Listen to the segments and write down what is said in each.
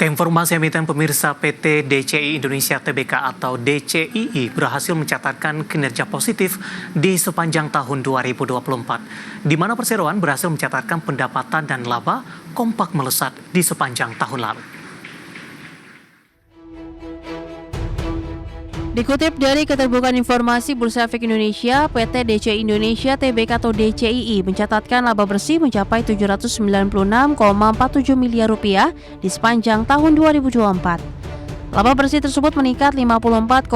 Keinformasi emiten pemirsa PT DCI Indonesia Tbk atau DCII berhasil mencatatkan kinerja positif di sepanjang tahun 2024, di mana perseroan berhasil mencatatkan pendapatan dan laba kompak melesat di sepanjang tahun lalu. Dikutip dari Keterbukaan Informasi Bursa Efek Indonesia, PT DCI Indonesia Tbk atau DCII mencatatkan laba bersih mencapai Rp796,47 miliar di sepanjang tahun 2024. Laba bersih tersebut meningkat 54,88%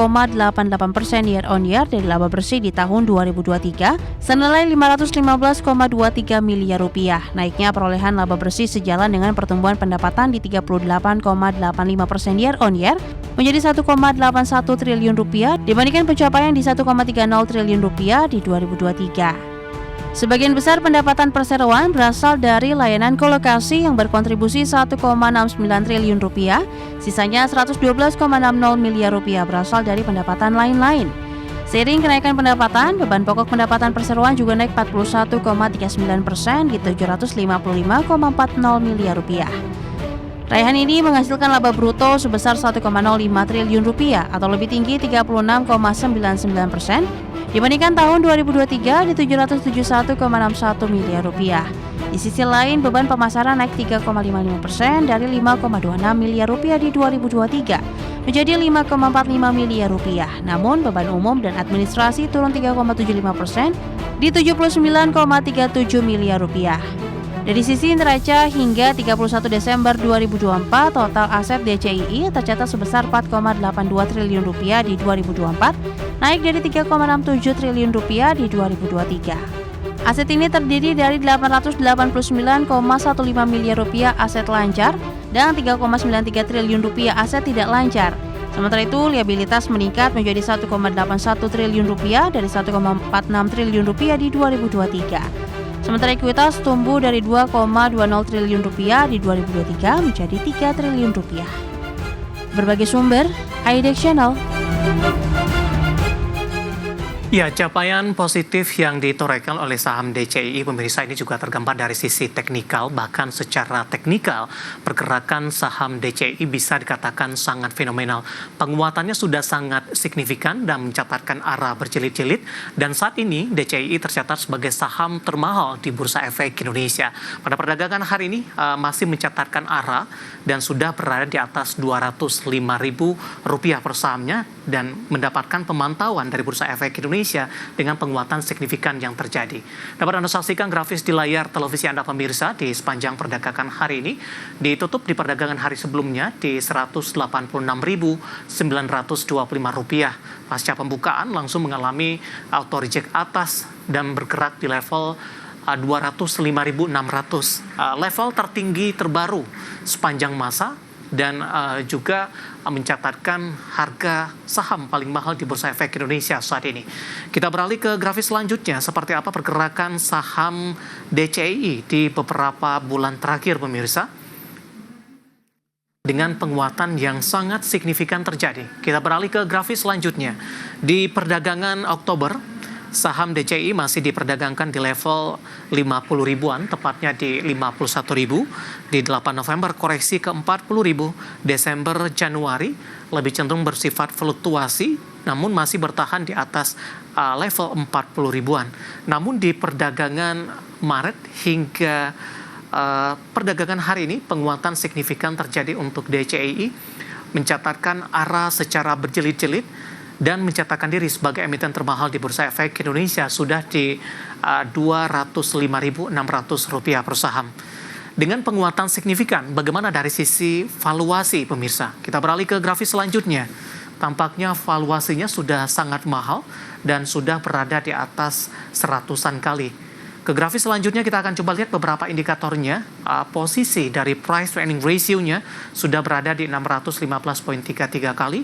year on year dari laba bersih di tahun 2023 senilai Rp515,23 miliar. Naiknya perolehan laba bersih sejalan dengan pertumbuhan pendapatan di 38,85% year on year menjadi Rp1,81 triliun dibandingkan pencapaian di Rp1,30 triliun di 2023. Sebagian besar pendapatan perseroan berasal dari layanan kolokasi yang berkontribusi Rp1,69 triliun, sisanya Rp112,60 miliar berasal dari pendapatan lain-lain. Seiring kenaikan pendapatan, beban pokok pendapatan perseroan juga naik 41,39% di Rp755,40 miliar. Raihan ini menghasilkan laba bruto sebesar Rp1,05 triliun atau lebih tinggi 36,99% dibandingkan tahun 2023 di Rp771,61 miliar. Di sisi lain, beban pemasaran naik 3,55% dari Rp5,26 miliar di 2023 menjadi Rp5,45 miliar. Namun, beban umum dan administrasi turun 3,75% di Rp79,37 miliar. Dari sisi neraca hingga 31 Desember 2024, total aset DCII tercatat sebesar Rp4,82 triliun di 2024, naik dari Rp3,67 triliun di 2023. Aset ini terdiri dari Rp889,15 miliar aset lancar dan Rp3,93 triliun aset tidak lancar. Sementara itu, liabilitas meningkat menjadi Rp1,81 triliun dari Rp1,46 triliun di 2023. Sementara ekuitas tumbuh dari Rp2,20 triliun di 2023 menjadi Rp3 triliun. Berbagai sumber, IDX Channel. Ya, capaian positif yang ditorehkan oleh saham DCII pemirsa ini juga tergambar dari sisi teknikal. Bahkan secara teknikal, pergerakan saham DCII bisa dikatakan sangat fenomenal. Penguatannya sudah sangat signifikan dan mencatatkan arah berjilid-jilid. Dan saat ini DCII tercatat sebagai saham termahal di Bursa Efek Indonesia. Pada perdagangan hari ini masih mencatatkan arah dan sudah berada di atas Rp205.000 per sahamnya dan mendapatkan pemantauan dari Bursa Efek Indonesia dengan penguatan signifikan yang terjadi. Dapat Anda saksikan grafis di layar televisi Anda pemirsa di sepanjang perdagangan hari ini. Ditutup di perdagangan hari sebelumnya di Rp186.925. Pasca pembukaan langsung mengalami auto reject atas dan bergerak di level 205.600. Level tertinggi terbaru sepanjang masa dan juga mencatatkan harga saham paling mahal di Bursa Efek Indonesia saat ini. Kita beralih ke grafis selanjutnya, seperti apa pergerakan saham DCII di beberapa bulan terakhir pemirsa. Dengan penguatan yang sangat signifikan terjadi. Kita beralih ke grafis selanjutnya. Di perdagangan Oktober, saham DCII masih diperdagangkan di level 50 ribuan, tepatnya di 51.000. Di 8 November koreksi ke 40.000. Desember, Januari lebih cenderung bersifat fluktuasi, namun masih bertahan di atas level 40 ribuan. Namun di perdagangan Maret hingga perdagangan hari ini, penguatan signifikan terjadi untuk DCII, mencatatkan arah secara berjilid-jilid, dan mencatatkan diri sebagai emiten termahal di Bursa Efek Indonesia sudah di Rp205.600 per saham. Dengan penguatan signifikan, bagaimana dari sisi valuasi pemirsa? Kita beralih ke grafis selanjutnya. Tampaknya valuasinya sudah sangat mahal dan sudah berada di atas seratusan kali. Ke grafis selanjutnya kita akan coba lihat beberapa indikatornya. Posisi dari price to earning ratio-nya sudah berada di 615,33 kali.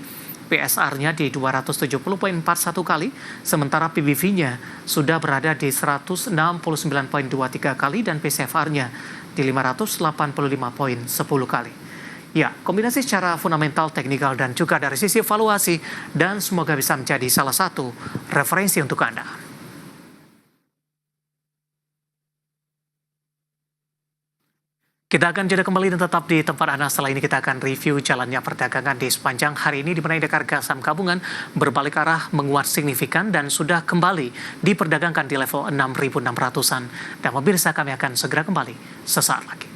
PSR-nya di 270,41 kali, sementara PBV-nya sudah berada di 169,23 kali dan PCFR-nya di 585,10 kali. Ya, kombinasi secara fundamental, teknikal, dan juga dari sisi valuasi, dan semoga bisa menjadi salah satu referensi untuk Anda. Kita akan jeda kembali dan tetap di tempat Anda. Setelah ini kita akan review jalannya perdagangan di sepanjang hari ini, di mana indeks harga saham gabungan berbalik arah menguat signifikan dan sudah kembali diperdagangkan di level 6.600-an. Dan pemirsa, kami akan segera kembali sesaat lagi.